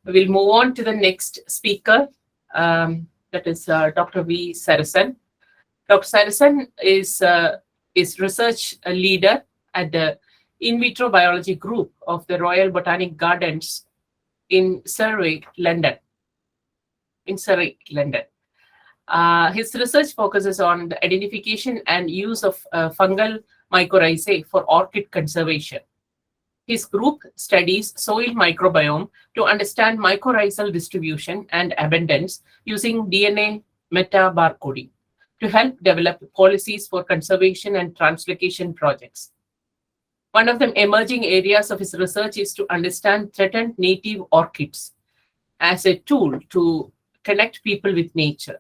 We'll move on to the next speaker, that is Dr. V. Sarasan. Dr. Sarasan is research leader at the in vitro biology group of the Royal Botanic Gardens in Surrey, London. His research focuses on the identification and use of fungal mycorrhizae for orchid conservation. His group studies soil microbiome to understand mycorrhizal distribution and abundance using DNA meta-barcoding to help develop policies for conservation and translocation projects. One of the emerging areas of his research is to understand threatened native orchids as a tool to connect people with nature.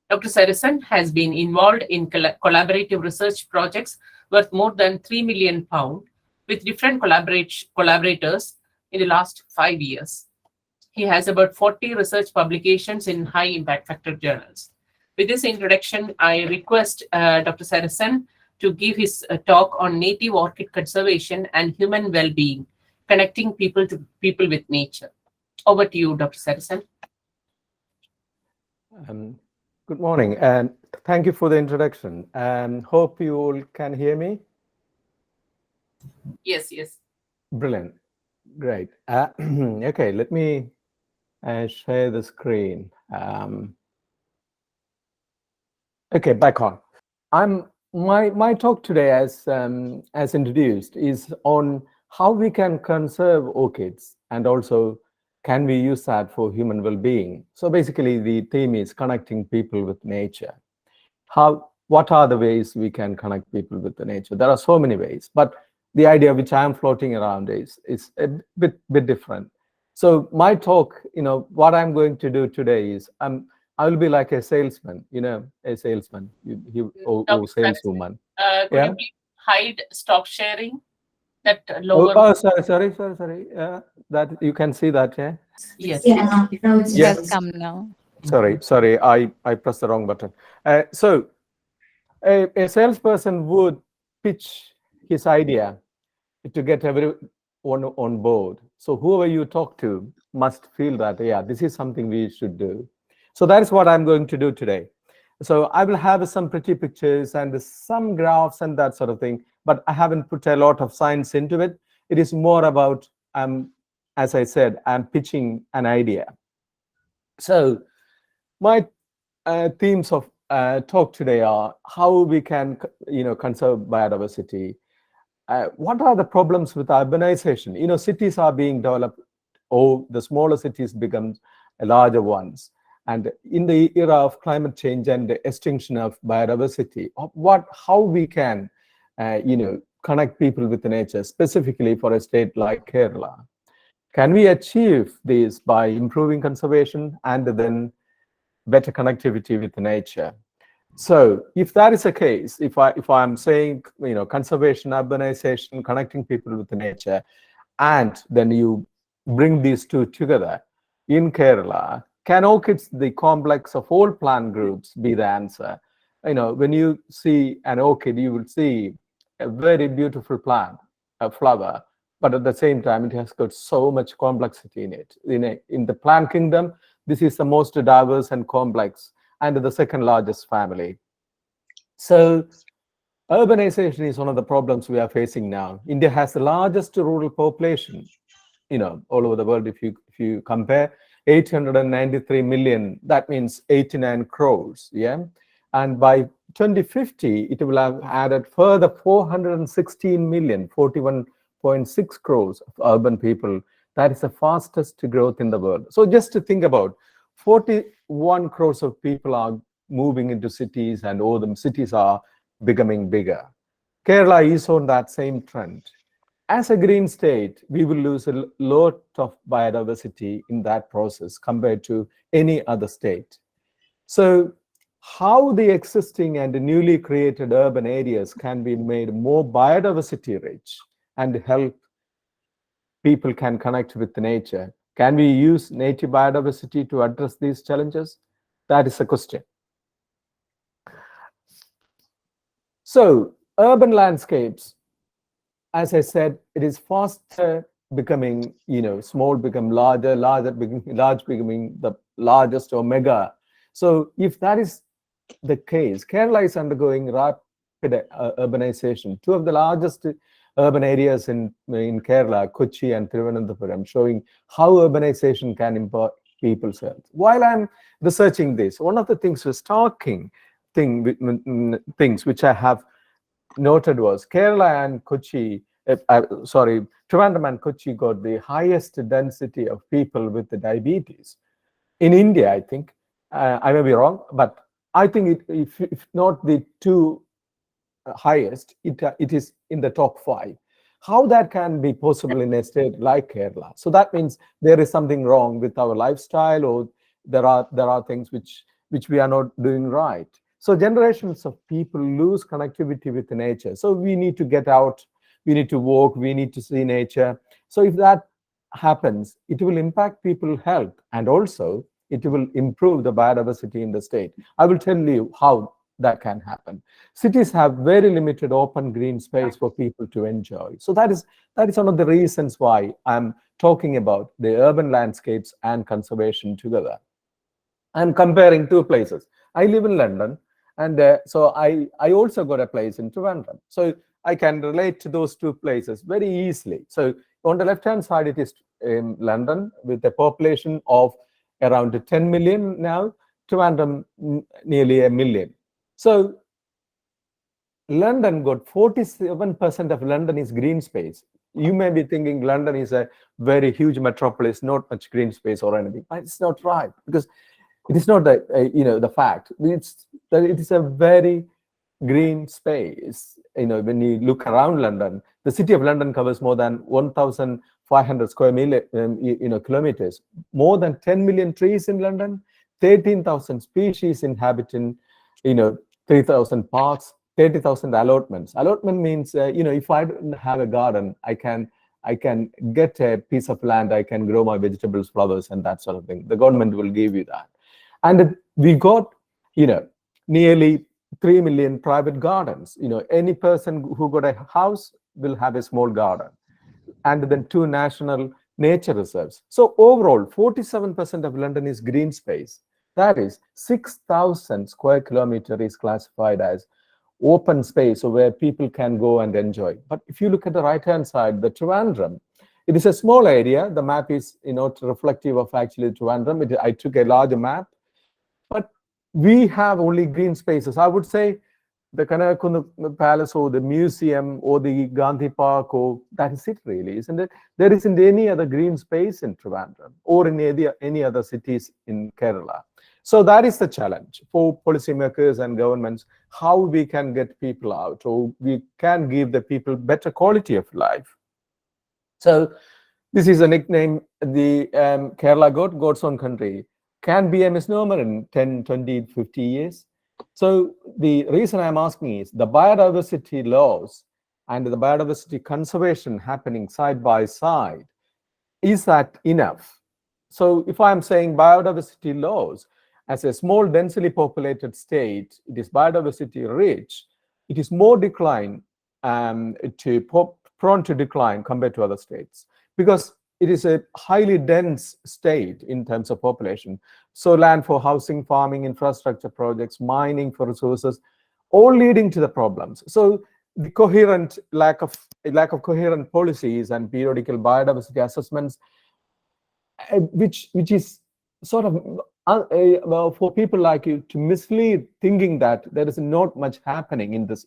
Dr. Sarasan has been involved in collaborative research projects worth more than £3 million with different collaborators in the last 5 years. He has about 40 research publications in high impact factor journals. With this introduction, I request Dr. Sarasan to give his talk on native orchid conservation and human well-being, connecting people to people with nature. Over to you, Dr. Sarasan. Good morning, and thank you for the introduction. Hope you all can hear me. Yes. Brilliant. Great. Okay, let me share the screen. Okay, back on. My talk today, as introduced, is on how we can conserve orchids and also can we use that for human well-being. So basically, the theme is connecting people with nature. What are the ways we can connect people with the nature? There are so many ways, but the idea which I'm floating around is a bit different. So my talk, what I'm going to do today is I will be like a salesman, a salesman, or saleswoman. Could you please hide stop sharing? That lower. Oh, sorry. That you can see that, yeah? Yes. Yes. Come now. Sorry, I pressed the wrong button. So a salesperson would pitch his idea to get everyone on board. So whoever you talk to must feel that, yeah, this is something we should do. So that is what I'm going to do today. So I will have some pretty pictures and some graphs and that sort of thing, but I haven't put a lot of science into it. It is more about, as I said, I'm pitching an idea. So my themes of talk today are how we can, conserve biodiversity. What are the problems with urbanization? Cities are being developed, or the smaller cities become larger ones. And in the era of climate change and the extinction of biodiversity, how we can, connect people with nature, specifically for a state like Kerala. Can we achieve this by improving conservation and then better connectivity with nature? So if that is the case, if I'm saying, conservation, urbanization, connecting people with nature, and then you bring these two together in Kerala, can orchids, the complex of all plant groups, be the answer? When you see an orchid, you will see a very beautiful plant, a flower, but at the same time, it has got so much complexity in it. In the plant kingdom, this is the most diverse and complex, and the second largest family. So urbanization is one of the problems we are facing now. India has the largest rural population, all over the world. If you compare, 893 million, that means 89 crores, yeah? And by 2050, it will have added further 416 million, 41.6 crores of urban people. That is the fastest growth in the world. So just to think about, 41 crores of people are moving into cities, and all the cities are becoming bigger. Kerala is on that same trend. As a green state, we will lose a lot of biodiversity in that process compared to any other state. So how the existing and newly created urban areas can be made more biodiversity rich and help people can connect with nature? Can we use native biodiversity to address these challenges? That is the question. So urban landscapes, as I said, it is faster becoming, small become larger, large becoming the largest or mega. So if that is the case, Kerala is undergoing rapid urbanization. Two of the largest urban areas in Kerala, Kochi and Thiruvananthapuram, showing how urbanization can impact people's health. While I'm researching this, one of the things was things which I have noted was Kerala and Kochi, Trivandrum and Kochi got the highest density of people with the diabetes in India. I think I may be wrong, but I think if not the two highest, it is in the top 5. How that can be possible in a state like Kerala? So that means there is something wrong with our lifestyle, or there are things which we are not doing right. So generations of people lose connectivity with nature. So we need to get out, we need to walk, we need to see nature. So if that happens, it will impact people's health, and also it will improve the biodiversity in the state. I will tell you how that can happen. Cities have very limited open green space for people to enjoy. So that is one of the reasons why I'm talking about the urban landscapes and conservation together. I'm comparing two places. I live in London, and so I also got a place in Trivandrum. So I can relate to those two places very easily. So on the left-hand side, it is in London with a population of around 10 million now, Trivandrum nearly 1 million. So London got 47% of London is green space. You may be thinking London is a very huge metropolis, not much green space or anything. But it's not right, because it is not the fact. It is a very green space. When you look around London, the city of London covers more than 1,500 square kilometers, more than 10 million trees in London, 13,000 species inhabiting, 3,000 parks, 30,000 allotments. Allotment means, if I don't have a garden, I can get a piece of land, I can grow my vegetables, flowers, and that sort of thing. The government will give you that. And we got, nearly 3 million private gardens. Any person who got a house will have a small garden. And then 2 national nature reserves. So overall, 47% of London is green space. That is 6,000 square kilometers is classified as open space, so where people can go and enjoy. But if you look at the right-hand side, the Trivandrum, it is a small area. The map is reflective of actually Trivandrum. I took a larger map, but we have only green spaces. I would say the Kanakund Palace or the museum or the Gandhi Park, or that is it really, isn't it? There isn't any other green space in Trivandrum or in any other cities in Kerala. So that is the challenge for policymakers and governments, how we can get people out, or we can give the people better quality of life. So this is a nickname the Kerala got, God's own country, can be a misnomer in 10, 20, 50 years. So the reason I'm asking is the biodiversity laws and the biodiversity conservation happening side by side, is that enough? So if I'm saying biodiversity laws, as a small densely populated state, it is biodiversity rich, it is more prone to decline compared to other states, because it is a highly dense state in terms of population. So land for housing, farming, infrastructure projects, mining for resources, all leading to the problems. So the lack of coherent policies and periodical biodiversity assessments, which is sort of for people like you to mislead, thinking that there is not much happening in this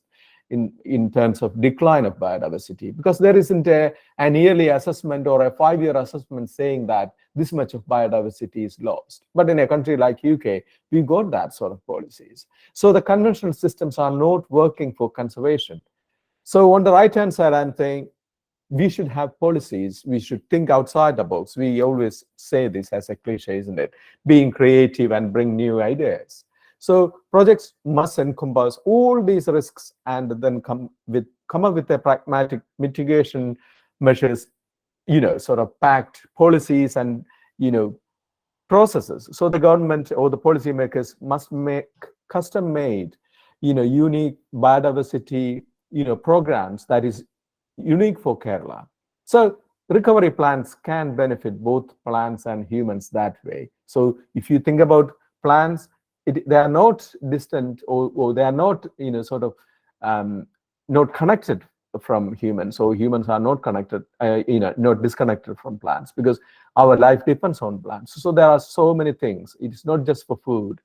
in terms of decline of biodiversity, because there isn't an yearly assessment or a 5-year assessment saying that this much of biodiversity is lost. But in a country like UK, we got that sort of policies. So the conventional systems are not working for conservation. So on the right-hand side, I'm saying we should have policies. We should think outside the box. We always say this as a cliche, isn't it? Being creative and bring new ideas. So projects must encompass all these risks and then come up with a pragmatic mitigation measures, sort of packed policies and, processes. So the government or the policymakers must make custom-made, unique biodiversity, programs that is unique for Kerala. So recovery plants can benefit both plants and humans that way. So if you think about plants, they are not distant, or they are not, sort of not connected from humans. So humans are not connected, not disconnected from plants, because our life depends on plants. So there are so many things. It's not just for food.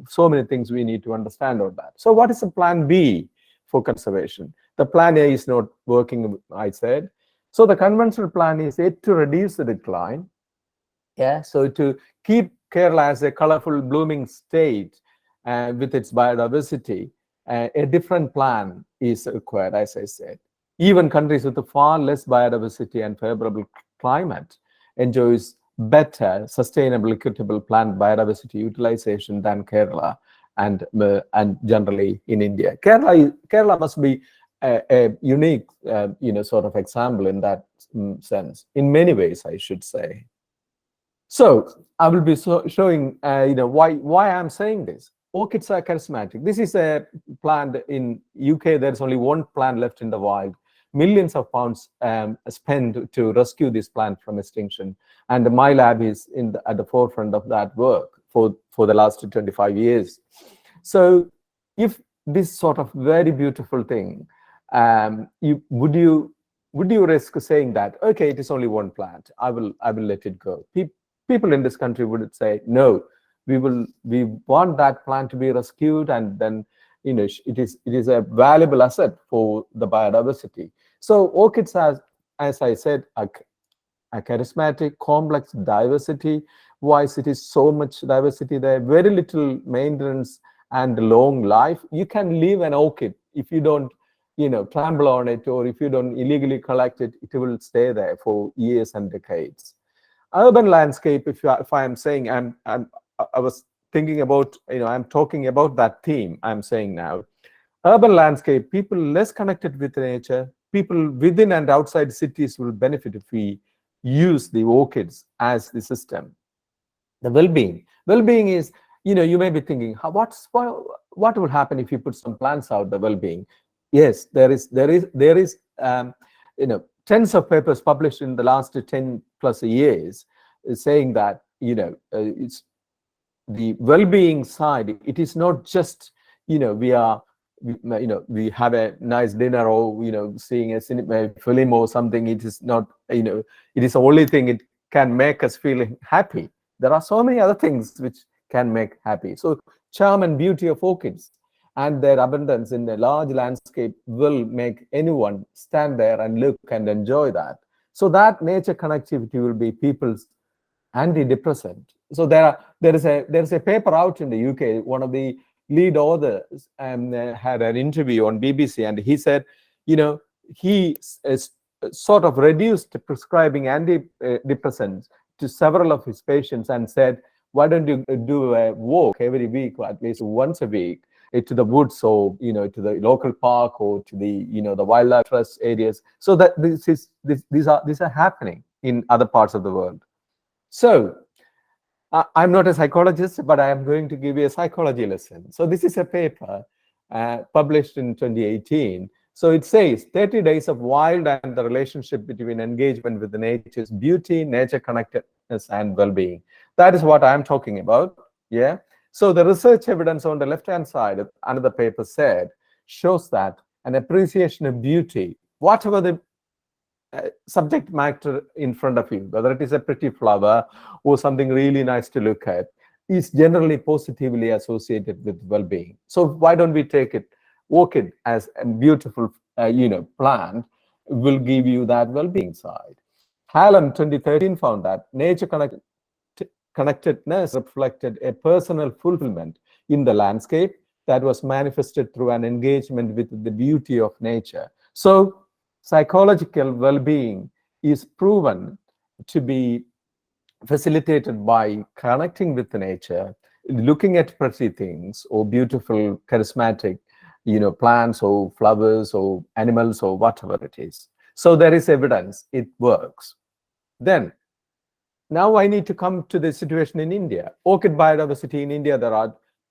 So many things we need to understand on that. So what is the plan B for conservation? The plan A is not working, I said. So the conventional plan is to reduce the decline. Yeah, so to keep Kerala as a colorful, blooming state with its biodiversity, a different plan is required, as I said. Even countries with a far less biodiversity and favorable climate enjoys better, sustainable, equitable plant biodiversity utilization than Kerala and generally in India. Kerala must be a unique, sort of example in that sense, in many ways, I should say. So I will be showing, why I'm saying this. Orchids are charismatic. This is a plant in UK. There's only one plant left in the wild. Millions of pounds spent to rescue this plant from extinction, and my lab is at the forefront of that work for the last 25 years. So, if this sort of very beautiful thing, would you risk saying that, okay, it is only one plant, I will let it go? People in this country would say, no, we want that plant to be rescued, and then it is a valuable asset for the biodiversity. So orchids has, as I said, a charismatic, complex diversity. Wise, it is so much diversity there, very little maintenance and long life. You can leave an orchid if you don't trample on it, or if you don't illegally collect it, it will stay there for years and decades. Urban landscape, if I am saying, I was thinking about, I'm talking about that theme I'm saying now. Urban landscape, people less connected with nature, people within and outside cities will benefit if we use the orchids as the system. The well-being is, you may be thinking, what will happen if you put some plants out? The well-being, yes, there is tens of papers published in the last 10 plus years saying that it's the well-being side. It is not just we have a nice dinner, or seeing a film or something. It is not, it is the only thing it can make us feel happy. There are so many other things which can make happy. So charm and beauty of orchids and their abundance in a large landscape will make anyone stand there and look and enjoy that. So that nature connectivity will be people's antidepressant. So there is a paper out in the UK. One of the lead authors had an interview on BBC, and he said, he is sort of reduced prescribing antidepressants to several of his patients and said, why don't you do a walk every week, or at least once a week, to the woods, or to the local park, or to the the wildlife trust areas, so that these are happening in other parts of the world. So I'm not a psychologist, but I am going to give you a psychology lesson. So this is a paper published in 2018. So it says 30 days of wild and the relationship between engagement with the nature's beauty, nature connectedness, and well-being. That is what I'm talking about. Yeah. So the research evidence on the left-hand side, another paper said, shows that an appreciation of beauty, whatever the subject matter in front of you, whether it is a pretty flower or something really nice to look at, is generally positively associated with well-being. So why don't we take it? Orchid as a beautiful, plant will give you that well-being side. Hallam 2013 found that nature connectedness reflected a personal fulfillment in the landscape that was manifested through an engagement with the beauty of nature. So psychological well-being is proven to be facilitated by connecting with nature, looking at pretty things, or beautiful, charismatic, plants or flowers or animals or whatever it is. So there is evidence it works. Then, now I need to come to the situation in India. Orchid biodiversity in India, there are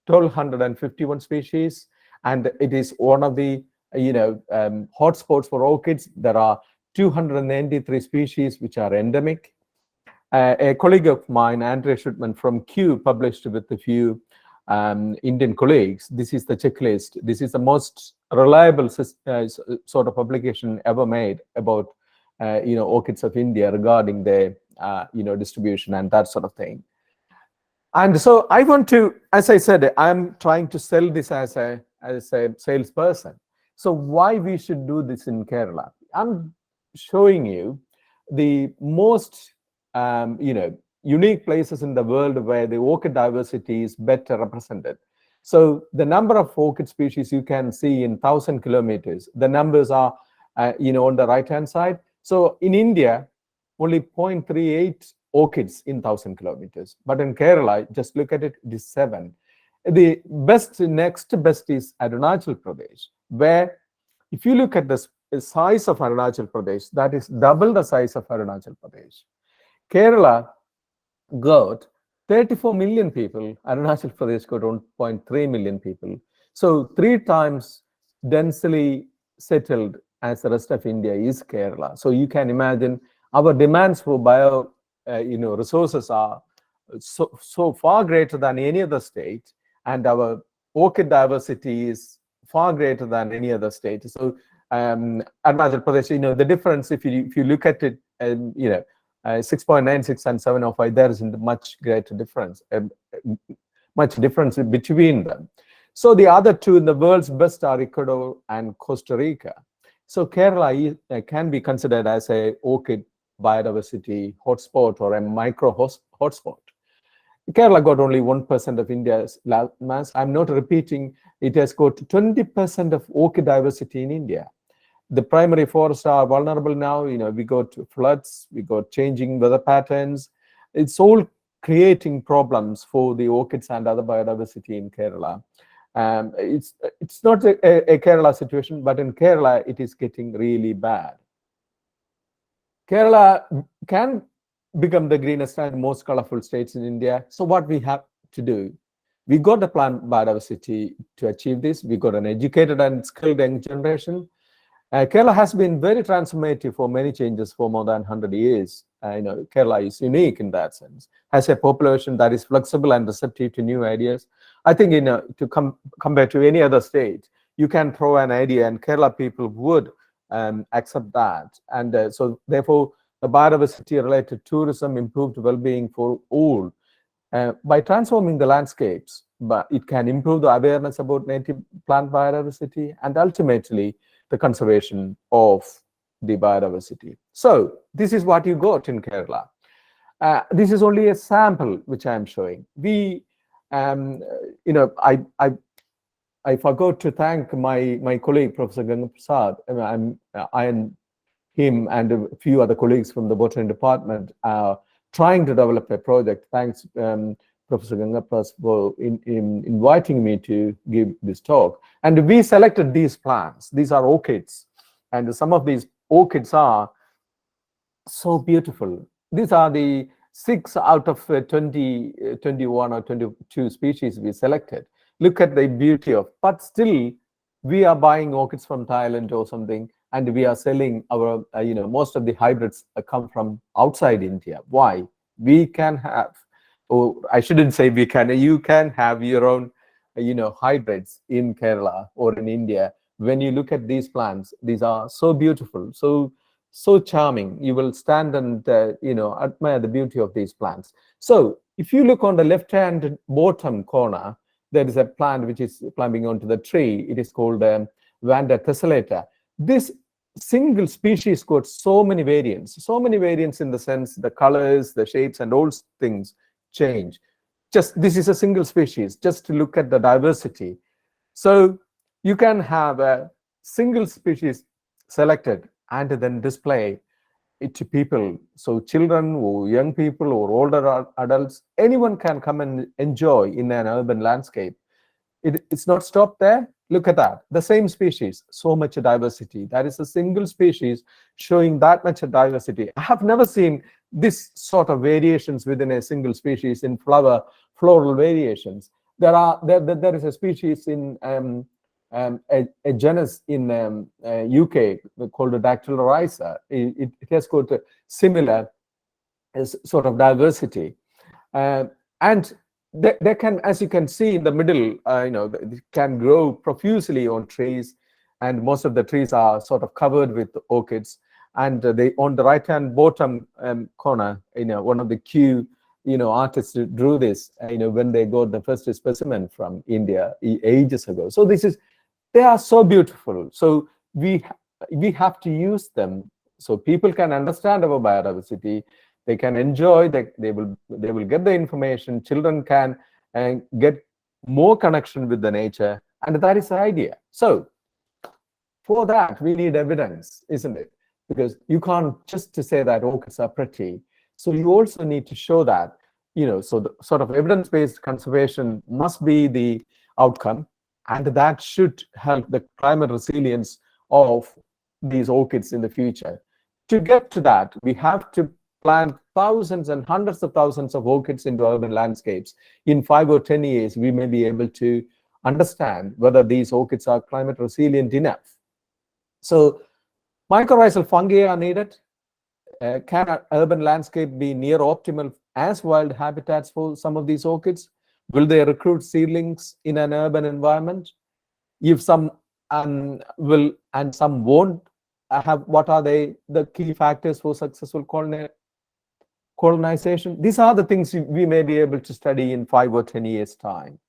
1,251 species, and it is one of the hotspots for orchids. There are 293 species which are endemic. A colleague of mine, Andrea Schutman from Kew, published with a few Indian colleagues. This is the checklist. This is the most reliable sort of publication ever made about orchids of India regarding their distribution and that sort of thing. And so I want to, as I said, I'm trying to sell this as a salesperson. So why we should do this in Kerala? I'm showing you the most unique places in the world where the orchid diversity is better represented. So the number of orchid species you can see in 1,000 kilometers, the numbers are on the right hand side. So in India, only 0.38 orchids in 1,000 kilometers. But in Kerala, just look at it, it is 7. The next best is Arunachal Pradesh, where if you look at the size of Arunachal Pradesh, that is double the size of Arunachal Pradesh. Kerala got 34 million people. Arunachal Pradesh got 1.3 million people. So 3 times densely settled as the rest of India is Kerala. So you can imagine our demands for bio resources are so far greater than any other state, and our orchid diversity is far greater than any other state. So Arunachal Pradesh, the difference, if you look at it, 6.96 and 705, there isn't much greater difference, much difference between them. So the other two in the world's best are Ecuador and Costa Rica. So Kerala can be considered as a orchid biodiversity hotspot or a micro hotspot. Kerala got only 1% of India's land mass. I'm not repeating, it has got 20% of orchid diversity in India. The primary forests are vulnerable now. We got floods, we got changing weather patterns. It's all creating problems for the orchids and other biodiversity in Kerala. It's not a Kerala situation, but in Kerala, it is getting really bad. Kerala can become the greenest and most colorful states in India. So what we have to do, we got the plant biodiversity to achieve this. We got an educated and skilled young generation. Kerala has been very transformative for many changes for more than 100 years. Kerala is unique in that sense, has a population that is flexible and receptive to new ideas. I think to compare to any other state, you can throw an idea and Kerala people would accept that. And so therefore, the biodiversity related tourism, improved well-being for all. By transforming the landscapes, but it can improve the awareness about native plant biodiversity and ultimately the conservation of the biodiversity. So this is what you got in Kerala. This is only a sample which I am showing. We, I forgot to thank my colleague, Professor Ganga Prasad. I and him and a few other colleagues from the Botany department are trying to develop a project. Thanks, Professor Ganga Prasad, for inviting me to give this talk. And we selected these plants. These are orchids. And some of these orchids are so beautiful. These are the 6 out of 21 or 22 species we selected. Look at the beauty of, but still we are buying orchids from Thailand or something, and we are selling our, most of the hybrids come from outside India. Why? We can have, or I shouldn't say we can, you can have your own, hybrids in Kerala or in India. When you look at these plants, these are so beautiful, so charming. You will stand and, admire the beauty of these plants. So if you look on the left-hand bottom corner, there is a plant which is climbing onto the tree. It is called Vanda tessellata. This single species got so many variants in the sense the colors, the shapes, and all things change. Just this is a single species, just to look at the diversity. So you can have a single species selected and then display it to people. So children or young people or older adults, anyone can come and enjoy in an urban landscape. It's not stopped there. Look at that. The same species, so much diversity. That is a single species showing that much diversity. I have never seen this sort of variations within a single species in floral variations. There is a species in a genus in UK called the Dactylorhiza. It has got a similar sort of diversity. And they can, as you can see in the middle, they can grow profusely on trees, and most of the trees are sort of covered with orchids. And they, on the right-hand bottom corner, one of the Q, artists drew this, when they got the first specimen from India ages ago. So they are so beautiful. So we have to use them so people can understand our biodiversity. They can enjoy, they will get the information. Children can get more connection with the nature, and that is the idea. So for that, we need evidence, isn't it? Because you can't just to say that orchids are pretty. So you also need to show that, so the sort of evidence-based conservation must be the outcome, and that should help the climate resilience of these orchids in the future. To get to that, we have to plant thousands and hundreds of thousands of orchids into urban landscapes. In 5 or 10 years, we may be able to understand whether these orchids are climate resilient enough. So mycorrhizal fungi are needed. Can an urban landscape be near optimal as wild habitats for some of these orchids? Will they recruit seedlings in an urban environment? If some will and some won't, what are the key factors for successful colonization? These are the things we may be able to study in 5 or 10 years' time.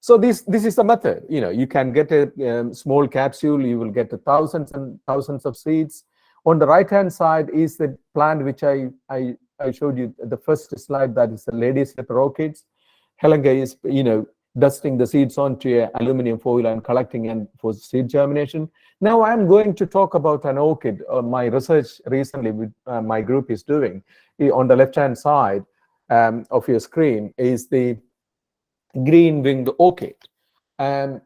So this is the method. You can get a small capsule, you will get thousands and thousands of seeds. On the right-hand side is the plant which I showed you the first slide, that is the lady slipper orchids. Helga is, dusting the seeds onto aluminum foil and collecting and for seed germination. Now I'm going to talk about an orchid. My research recently with my group is doing. On the left-hand side of your screen is the green-winged orchid. And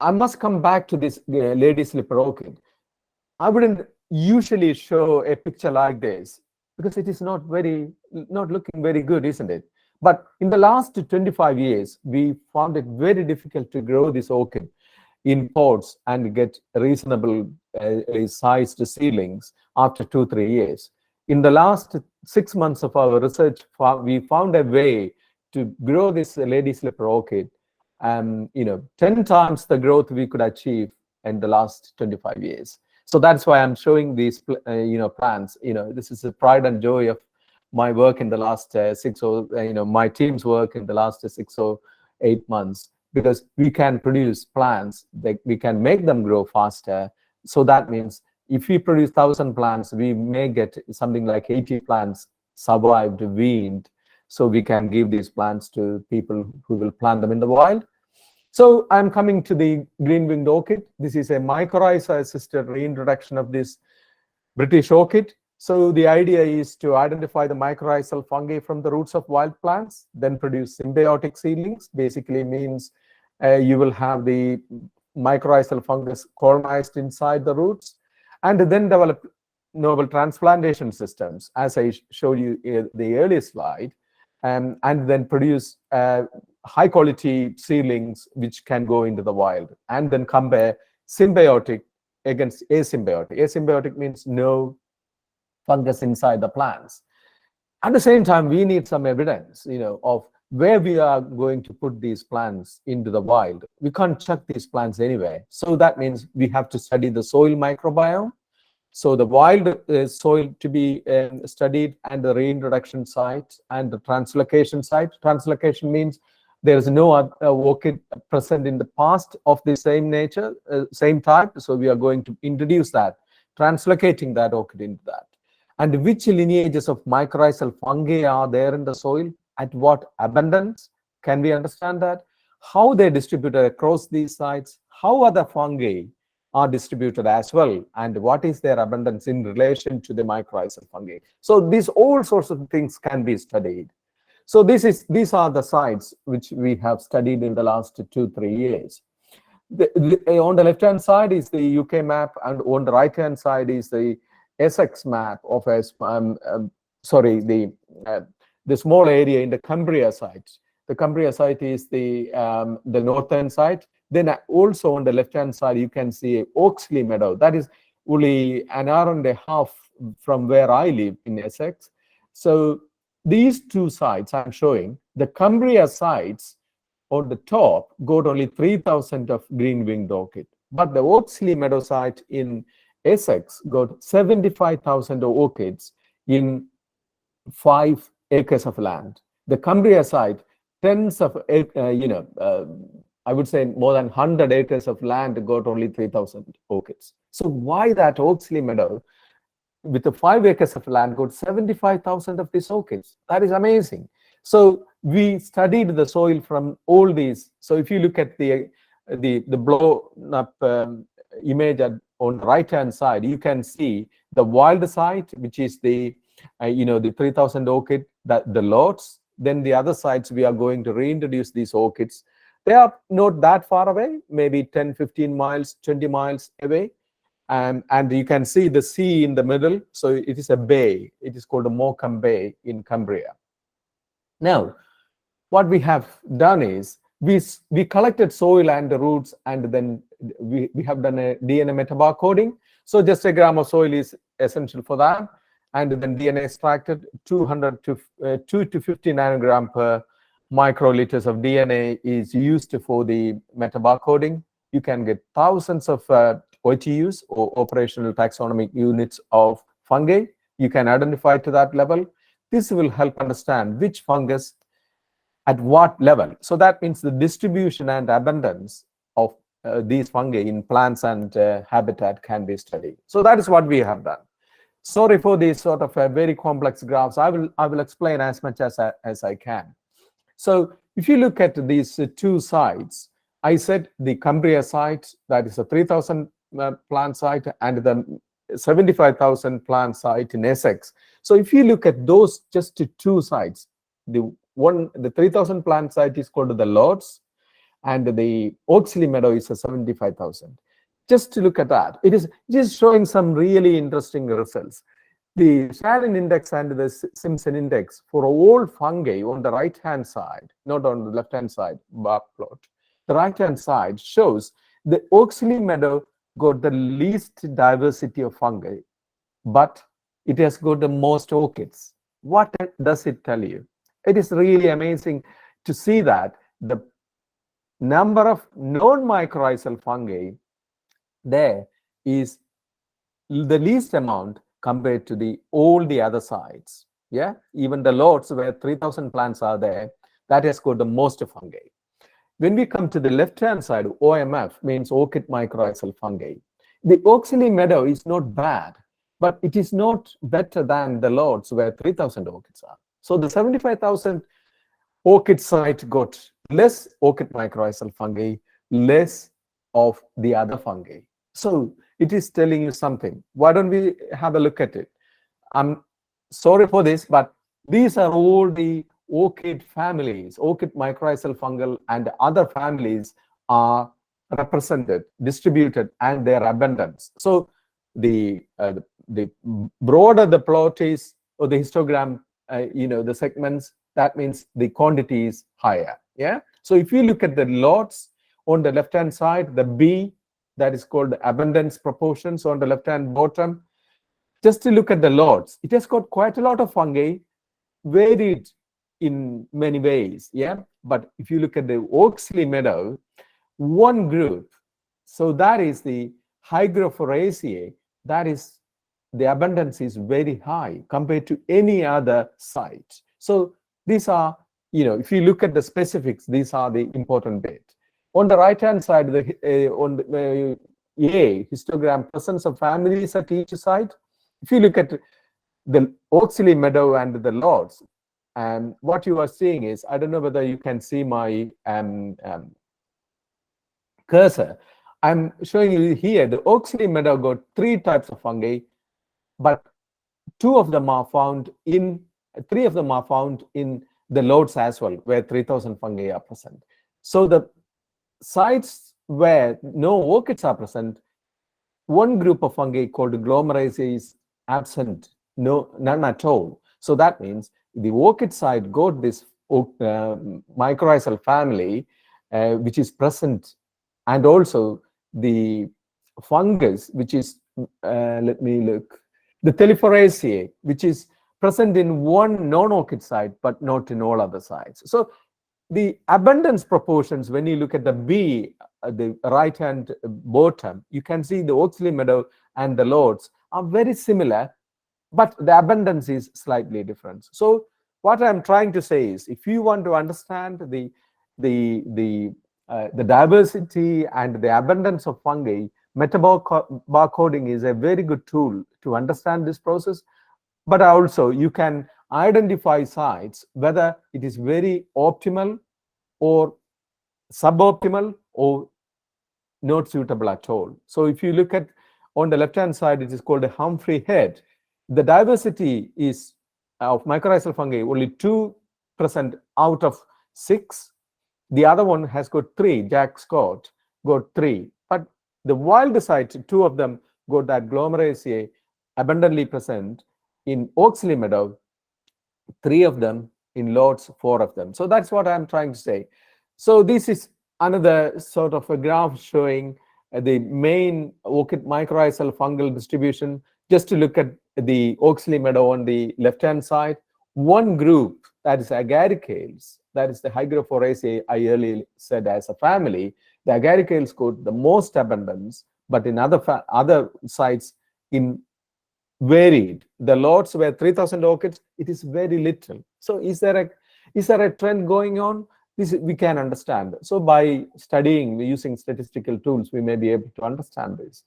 I must come back to this lady slipper orchid. I wouldn't usually show a picture like this because it is not looking very good, isn't it? But in the last 25 years, we found it very difficult to grow this orchid in pots and get reasonable sized seedlings after 2-3 years. In the last 6 months of our research, we found a way to grow this lady slipper orchid, 10 times the growth we could achieve in the last 25 years. So that's why I'm showing these, plants. This is a pride and joy of my work in the last my team's work in the last 6 or 8 months, because we can produce plants that we can make them grow faster. So that means if we produce 1,000 plants, we may get something like 80 plants survived, weaned, so we can give these plants to people who will plant them in the wild. So I'm coming to the green-winged orchid. This is a mycorrhiza-assisted reintroduction of this British orchid. So the idea is to identify the mycorrhizal fungi from the roots of wild plants, then produce symbiotic seedlings. Basically means you will have the mycorrhizal fungus colonized inside the roots, and then develop novel transplantation systems, as I showed you in the earlier slide, and then produce high-quality seedlings which can go into the wild, and then compare symbiotic against asymbiotic. Asymbiotic means no fungus inside the plants. At the same time, we need some evidence, of where we are going to put these plants into the wild. We can't chuck these plants anywhere. So that means we have to study the soil microbiome. So the wild soil to be studied, and the reintroduction site and the translocation site. Translocation means there is no orchid present in the past of the same nature, same type. So we are going to introduce that, translocating that orchid into that. And which lineages of mycorrhizal fungi are there in the soil? At what abundance? Can we understand that? How they distributed across these sites? How other fungi are distributed as well? And what is their abundance in relation to the mycorrhizal fungi? So these all sorts of things can be studied. So these are the sites which we have studied in the last 2-3 years. On the left-hand side is the UK map, and on the right-hand side is the Essex map of the small area in the Cumbria site. The Cumbria site is the northern site. Then also on the left-hand side, you can see Oxley Meadow. That is only an hour and a half from where I live in Essex. So these two sites I'm showing, the Cumbria sites on the top got only 3,000 of green-winged orchid. But the Oxley Meadow site in Essex got 75,000 orchids in 5 acres of land. The Cumbria site, tens of, I would say more than 100 acres of land got only 3,000 orchids. So why that Oxley Meadow with the 5 acres of land got 75,000 of these orchids? That is amazing. So we studied the soil from all these. So if you look at the blown up image on the right hand side, you can see the wild site, which is the the 3,000 orchid, the lots. Then the other sites, we are going to reintroduce these orchids. They are not that far away, maybe 10, 15 miles, 20 miles away. And you can see the sea in the middle. So it is a bay. It is called a Morecambe Bay in Cumbria. Now, what we have done is we collected soil and the roots, and then we have done a DNA metabarcoding. So just a gram of soil is essential for that. And then DNA extracted 2 to 50 nanogram per microliters of DNA is used for the metabarcoding. You can get thousands of OTUs, or operational taxonomic units of fungi. You can identify to that level. This will help understand which fungus at what level. So that means the distribution and abundance of these fungi in plants and habitat can be studied. So that is what we have done. Sorry for these sort of very complex graphs. I will explain as much as I can. So if you look at these two sites, I said the Cumbria site, that is a 3,000 plant site, and the 75,000 plant site in Essex. So if you look at those just two sites, the 3,000 plant site is called the Lords, and the Oxley Meadow is a 75,000. Just to look at that, it is just showing some really interesting results. The Shannon index and the Simpson index for all fungi on the right-hand side, not on the left-hand side bar plot. The right-hand side shows the Oxley Meadow got the least diversity of fungi, but it has got the most orchids. What does it tell you? It is really amazing to see that the number of non-mycorrhizal fungi there is the least amount compared to all the other sites. Yeah, even the lots where 3,000 plants are there, that has got the most fungi. When we come to the left-hand side, OMF means orchid mycorrhizal fungi. The Oxley Meadow is not bad, but it is not better than the lots where 3,000 orchids are. So the 75,000 orchid site got less orchid mycorrhizal fungi, less of the other fungi. So it is telling you something. Why don't we have a look at it? I'm sorry for this, but these are all the orchid families. Orchid mycorrhizal fungal and other families are represented, distributed, and their abundance. So the broader the plot is, or the histogram, the segments, that means the quantity is higher. Yeah. So if you look at the lots on the left-hand side, the B, that is called abundance proportions on the left-hand bottom. Just to look at the lots, it has got quite a lot of fungi, varied in many ways. Yeah. But if you look at the Oxley Meadow, one group, so that is the Hygrophoriaceae, that is the abundance is very high compared to any other site. So these are, if you look at the specifics, these are the important bit. On the right-hand side, on the histogram, presence of families at each site. If you look at the Oxley Meadow and the Lords, and what you are seeing is, I don't know whether you can see my cursor. I'm showing you here, the Oxley Meadow got 3 types of fungi, but 3 of them are found in the Lords as well, where 3,000 fungi are present. So the sites where no orchids are present, one group of fungi called Glomeraceae is absent, none at all. So that means the orchid site got this mycorrhizal family, which is present and also the fungus, which is, let me look, the Thelipheraceae, which is present in one non-orchid site, but not in all other sites. So the abundance proportions, when you look at the B, the right-hand bottom, you can see the Oxley meadow and the Lords are very similar, but the abundance is slightly different. So what I'm trying to say is, if you want to understand the diversity and the abundance of fungi, metabolic barcoding is a very good tool to understand this process. But also you can identify sites, whether it is very optimal or suboptimal or not suitable at all. So if you look at on the left-hand side, it is called a Humphrey head. The diversity is of mycorrhizal fungi only 2% out of 6. The other one has got 3. Jack Scott got 3. But the wild site, 2 of them got that Glomeraceae abundantly present. In Oxley meadow, 3 of them. In Lords, 4 of them. So that's what I'm trying to say. So this is another sort of a graph showing the main orchid mycorrhizal fungal distribution. Just to look at the Oxley meadow on the left-hand side, one group, that is agaricales, that is the Hygrophoriaceae I earlier said as a family. The agaricales got the most abundance, but in other sites in varied. The Lords were 3,000 orchids. It is very little. So is there a trend going on? This we can understand. So by studying, using statistical tools, we may be able to understand this.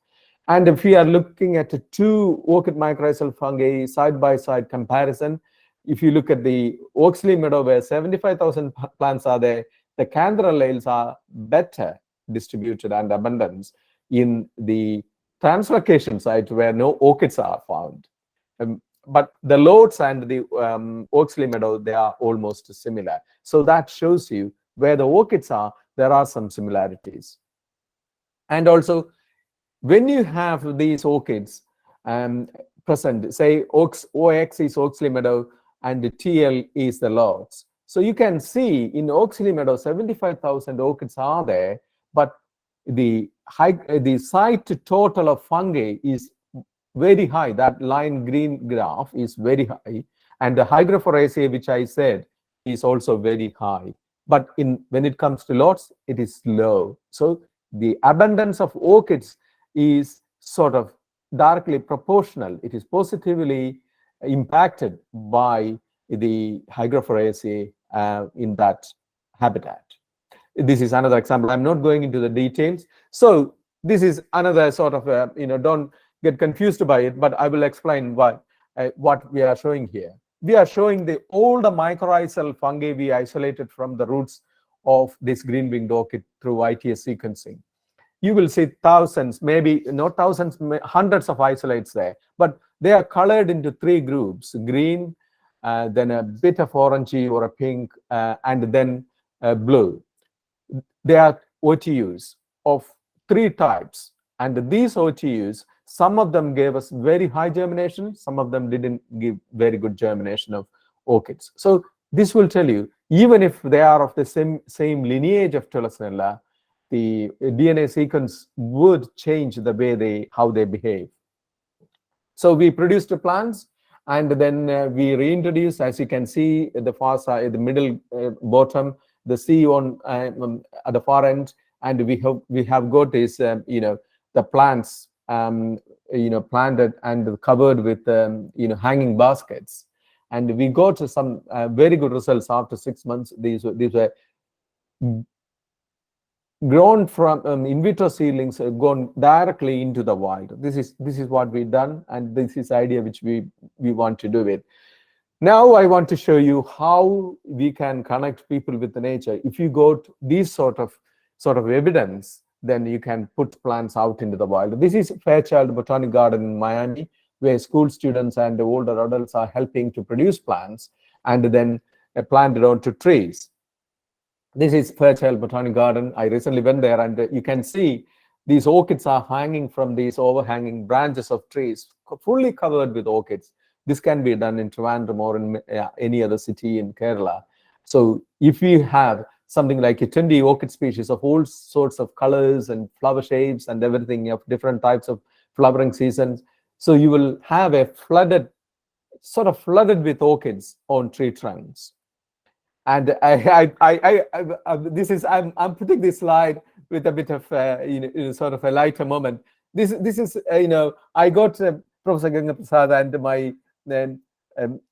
And if we are looking at 2 orchid mycorrhizal fungi side-by-side comparison, if you look at the Oxley meadow where 75,000 plants are there, the Cantharellales are better distributed and abundance in the translocation site where no orchids are found. But the Lords and the Oxley meadow, they are almost similar. So that shows you where the orchids are, there are some similarities. And also, when you have these orchids present, say OX is Oxley meadow and the TL is the Lords. So you can see in Oxley meadow, 75,000 orchids are there, but the site total of fungi is very high. That line green graph is very high, and the Hygrophoriaceae, which I said, is also very high. But when it comes to Lords, it is low. So the abundance of orchids is sort of directly proportional. It is positively impacted by the Hygrophoriaceae in that habitat. This is another example. I'm not going into the details. So this is another sort of don't get confused by it, but I will explain what we are showing here. We are showing the older mycorrhizal fungi we isolated from the roots of this green-winged orchid through ITS sequencing. You will see thousands, maybe not thousands, hundreds of isolates there, but they are colored into 3 groups: green, then a bit of orangey or a pink, and then blue. They are OTUs of 3 types, and these OTUs, some of them gave us very high germination, some of them didn't give very good germination of orchids. So this will tell you, even if they are of the same lineage of Tolosnella, the DNA sequence would change the way how they behave. So we produced the plants, and then we reintroduced, as you can see, the far side, the middle bottom, the C on at the far end, and we have got this the plants planted and covered with hanging baskets, and we got some very good results after 6 months. These were grown from in vitro seedlings, gone directly into the wild. This is what we've done, and this is the idea which we want to do it. Now I want to show you how we can connect people with the nature. If you got these sort of evidence, then you can put plants out into the wild. This is Fairchild Botanic Garden in Miami, where school students and the older adults are helping to produce plants and then planted onto trees. This is Fairchild Botanic Garden. I recently went there, and you can see these orchids are hanging from these overhanging branches of trees, fully covered with orchids. This can be done in Trivandrum or in any other city in Kerala. So if you have something like 20 orchid species of all sorts of colors and flower shapes and everything of different types of flowering seasons. So you will have a flooded with orchids on tree trunks. And I'm putting this slide with a bit of sort of a lighter moment. This is I got Professor Ganga Prasad and my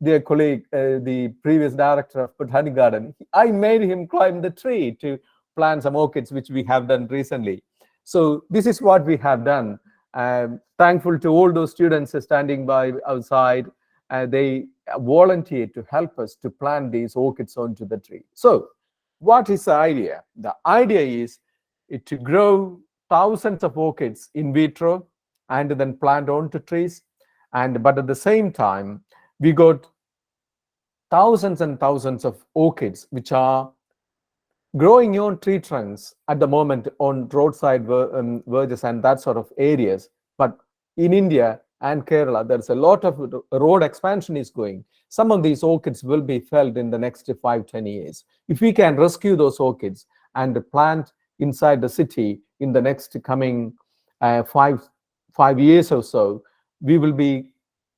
dear colleague, the previous director of Botanic Garden. I made him climb the tree to plant some orchids, which we have done recently. So this is what we have done. Thankful to all those students standing by outside. They volunteered to help us to plant these orchids onto the tree. So what is the idea? The idea is to grow thousands of orchids in vitro and then plant onto trees. But at the same time, we got thousands and thousands of orchids which are growing on tree trunks at the moment on roadside verges and that sort of areas. But in India and Kerala, there's a lot of road expansion is going. Some of these orchids will be felled in the next 5-10 years. If we can rescue those orchids and plant inside the city in the next coming 5 years or so, we will be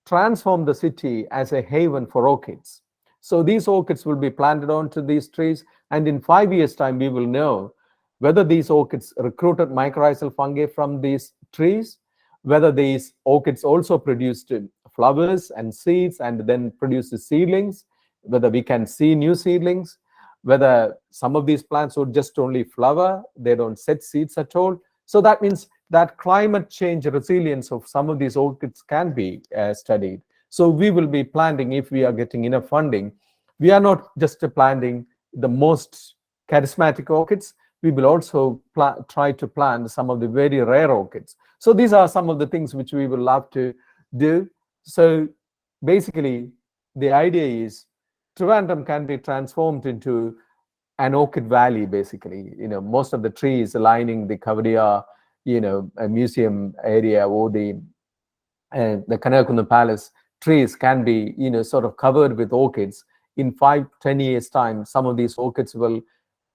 transform the city as a haven for orchids. So these orchids will be planted onto these trees, and in 5 years' time, we will know whether these orchids recruited mycorrhizal fungi from these trees, whether these orchids also produced flowers and seeds and then produced seedlings, whether we can see new seedlings, whether some of these plants would just only flower, they don't set seeds at all. So that means that climate change resilience of some of these orchids can be studied. So we will be planting, if we are getting enough funding, we are not just planting the most charismatic orchids, we will also try to plant some of the very rare orchids. So these are some of the things which we will love to do. So basically, the idea is Trivandrum can be transformed into an orchid valley, basically. Most of the trees lining the Kavadiya, a museum area, or the Kanakunda Palace trees can be, sort of covered with orchids. In 5-10 years' time, some of these orchids will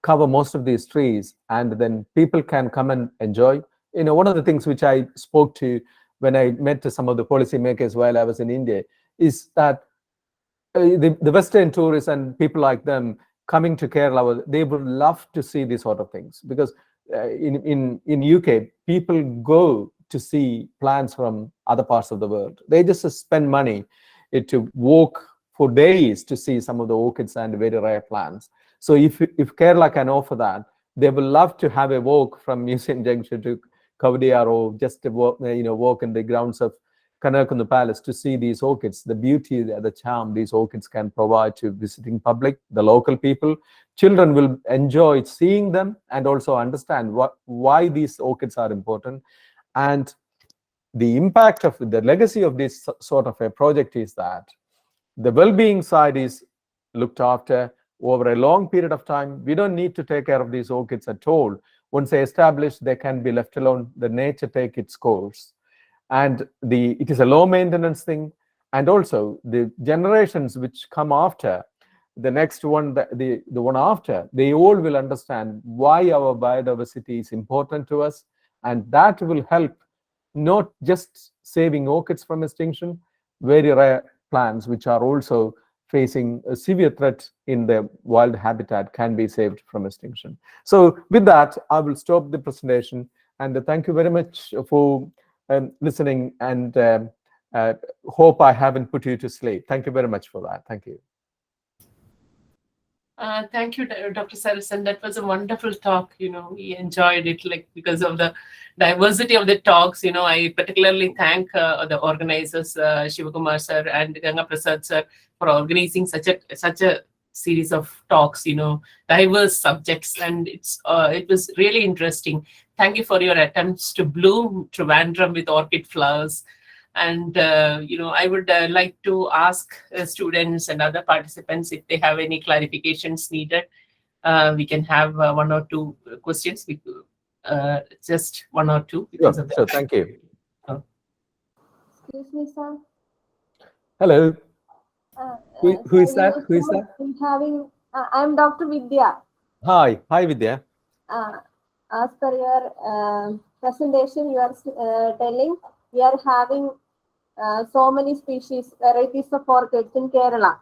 cover most of these trees, and then people can come and enjoy. One of the things which I spoke to when I met some of the policymakers while I was in India is that the Western tourists and people like them coming to Kerala, they would love to see these sort of things, because in UK, people go to see plants from other parts of the world. They just spend money to walk for days to see some of the orchids and very rare plants. So if Kerala can offer that, they will love to have a walk from Museum Junction to Kavadiya, or just to walk in the grounds of Kanakunda Palace to see these orchids, the beauty, the charm these orchids can provide to visiting public, the local people. Children will enjoy seeing them and also understand why these orchids are important. And the impact of the legacy of this sort of a project is that the well-being side is looked after over a long period of time. We don't need to take care of these orchids at all. Once they establish, they can be left alone. The nature take its course. And it is a low maintenance thing. And also the generations which come after, the next one, the one after, they all will understand why our biodiversity is important to us. And that will help not just saving orchids from extinction, very rare plants which are also facing a severe threat in the wild habitat can be saved from extinction. So with that, I will stop the presentation, and thank you very much for listening, and hope I haven't put you to sleep. Thank you very much for that. Thank you. Thank you, Dr. Sarasan. That was a wonderful talk. We enjoyed it, because of the diversity of the talks. I particularly thank the organizers, Shivakumar sir and Ganga Prasad sir, for organizing such a series of talks. Diverse subjects, and it was really interesting. Thank you for your attempts to bloom Trivandrum with orchid flowers. And, I would like to ask students and other participants if they have any clarifications needed. We can have 1 or 2 questions. Just 1 or 2. Sure, thank you. Excuse me, sir. Hello. Who is that? Who is that? I'm Dr. Vidya. Hi, Vidya. As per your presentation, you are telling we are having so many species, varieties of orchids in Kerala.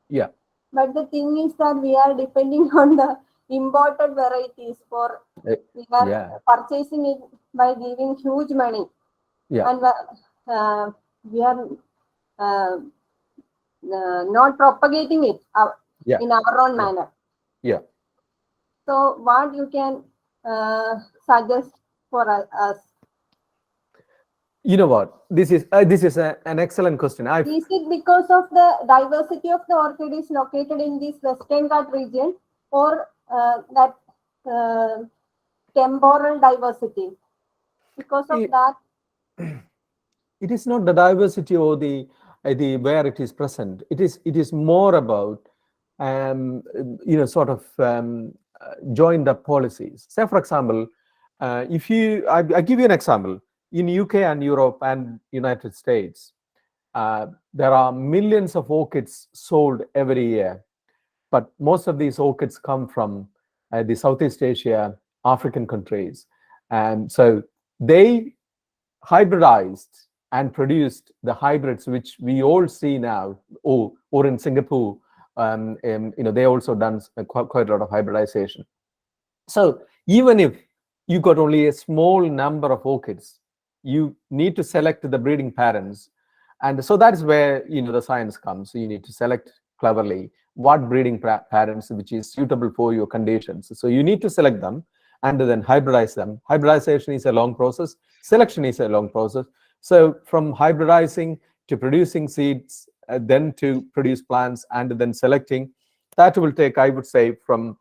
Yeah. But the thing is that we are depending on the imported varieties for we are Yeah. purchasing it by giving huge money, Yeah. and we are not propagating it Yeah. in our own Yeah. manner. Yeah. So, what you can suggest for us? You know what? This is an excellent question. Is it because of the diversity of the orchid is located in this Western Ghat region, or that uh, temporal diversity? Because of it, that, it is not the diversity or the where it is present. It is more about sort of joined up policies. Say, for example, if I give you an example. In UK and Europe and United States, there are millions of orchids sold every year, but most of these orchids come from the Southeast Asia, African countries, and so they hybridized and produced the hybrids which we all see now, or in Singapore, they also done quite a lot of hybridization. So even if you got only a small number of orchids, you need to select the breeding parents, and so that is where the science comes. So you need to select cleverly what breeding parents which is suitable for your conditions. So you need to select them and then hybridize them. Hybridization is a long process. Selection is a long process. So from hybridizing to producing seeds, then to produce plants, and then selecting, that will take, I would say, from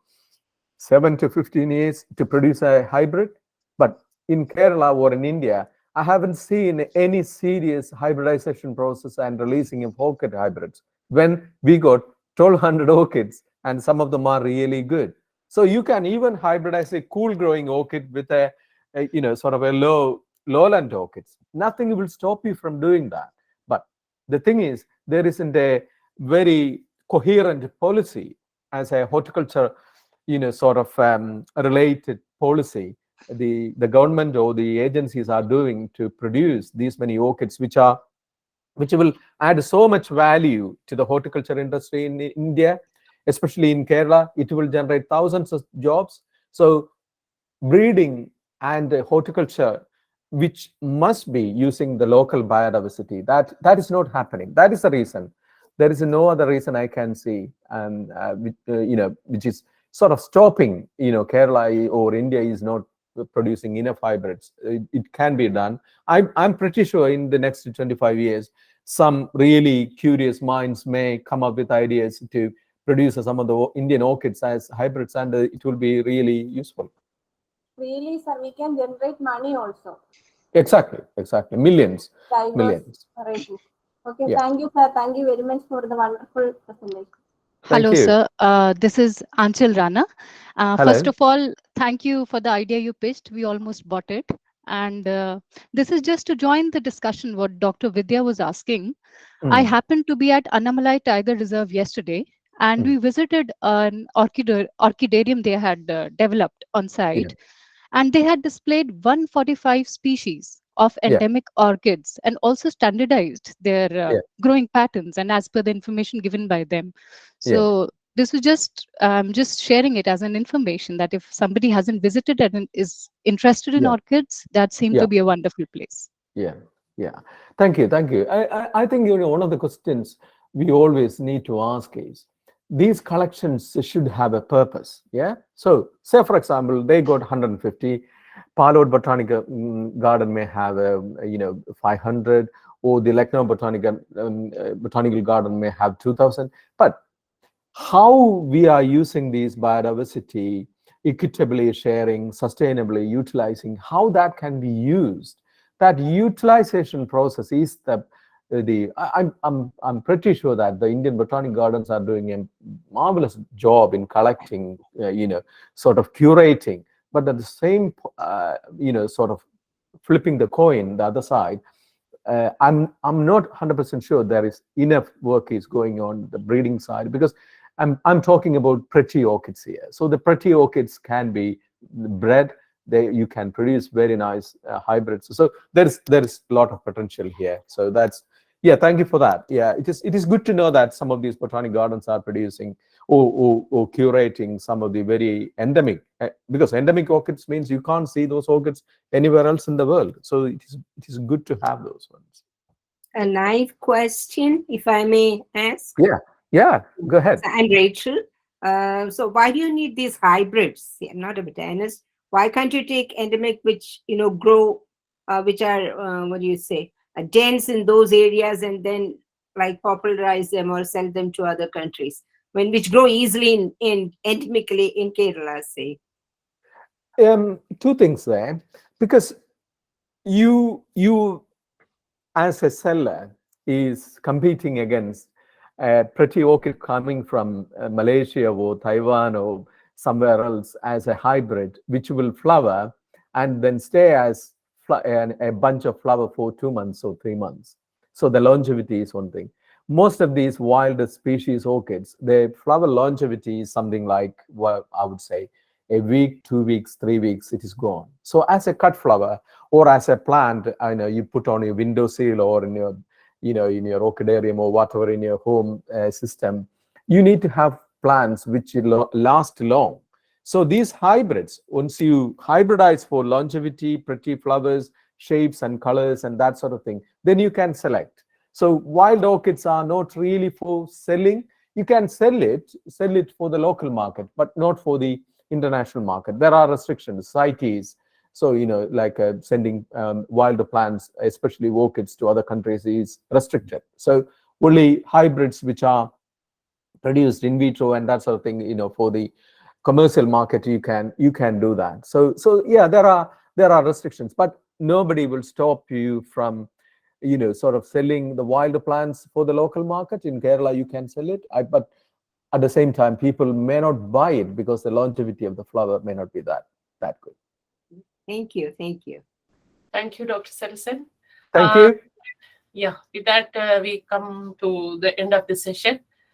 7 to 15 years to produce a hybrid. But in Kerala or in India, I haven't seen any serious hybridization process and releasing of orchid hybrids when we got 1,200 orchids and some of them are really good. So you can even hybridize a cool growing orchid with a sort of a lowland orchids. Nothing will stop you from doing that. But the thing is, there isn't a very coherent policy as a horticulture sort of related policy the government or the agencies are doing to produce these many orchids which will add so much value to the horticulture industry in India, especially in Kerala. It will generate thousands of jobs. So breeding and horticulture, which must be using the local biodiversity, that is not happening. That is the reason. There is no other reason I can see, and which is sort of stopping Kerala or India is not producing enough hybrids. It can be done. I'm pretty sure in the next 25 years some really curious minds may come up with ideas to produce some of the Indian orchids as hybrids, and it will be really useful. really, sir, we can generate money also. Exactly. Millions. Varieties. Okay, Yeah. thank you, sir. Thank you very much for the wonderful presentation. Hello, you. sir. This is Anchal Rana. First of all, thank you for the idea you pitched. We almost bought it. And this is just to join the discussion what Dr. Vidya was asking. I happened to be at Annamalai Tiger Reserve yesterday, and we visited an orchidarium they had developed on site. And they had displayed 145 species of endemic orchids and also standardized their growing patterns and as per the information given by them. So this was just sharing it as an information that if somebody hasn't visited and is interested in orchids, that seemed to be a wonderful place. Thank you. I think one of the questions we always need to ask is, these collections should have a purpose. So say, for example, they got 150. Palod Botanical Garden may have 500, or the Lucknow Botanical Garden may have 2,000. But how we are using these biodiversity, equitably sharing, sustainably utilizing, how that can be used, that utilization process is I'm pretty sure that the Indian Botanic Gardens are doing a marvelous job in collecting, sort of curating, but at the same, sort of flipping the coin, the other side. I'm not 100% sure there is enough work is going on the breeding side, because I'm talking about pretty orchids here. So the pretty orchids can be bred. You can produce very nice hybrids. So there's a lot of potential here. So that's, yeah, thank you for that. Yeah, it is good to know that some of these botanic gardens are producing or curating some of the very endemic, because endemic orchids means you can't see those orchids anywhere else in the world. So it is good to have those ones. A naive question, if I may ask. Yeah, go ahead. And Rachel, so why do you need these hybrids? See, I'm not a botanist. Why can't you take endemic, which grow, which are what do you say, dense in those areas, and then like popularize them or sell them to other countries, which grow easily in endemically in Kerala, say? Two things there, because you as a seller is competing against a pretty orchid coming from Malaysia or Taiwan or somewhere else as a hybrid, which will flower and then stay as a bunch of flower for 2 months or 3 months. So the longevity is one thing. Most of these wild species orchids, their flower longevity is something like, well, I would say a week, 2 weeks, 3 weeks, it is gone. So as a cut flower or as a plant, I know you put on your windowsill or in your, in your orchidarium or whatever in your home system, you need to have plants which last long. So these hybrids, once you hybridize for longevity, pretty flowers, shapes and colors and that sort of thing, then you can select. So wild orchids are not really for selling. You can sell it for the local market, but not for the international market. There are restrictions, CITES. So, like sending wild plants, especially orchids, to other countries is restricted. So only hybrids which are produced in vitro and that sort of thing, for the commercial market, you can do that. So yeah, there are restrictions, but nobody will stop you from sort of selling the wild plants for the local market. In Kerala you can sell it, but at the same time people may not buy it because the longevity of the flower may not be that good. Thank you. Thank you, Dr. Sarasan. Thank you. Yeah, with that we come to the end of the session.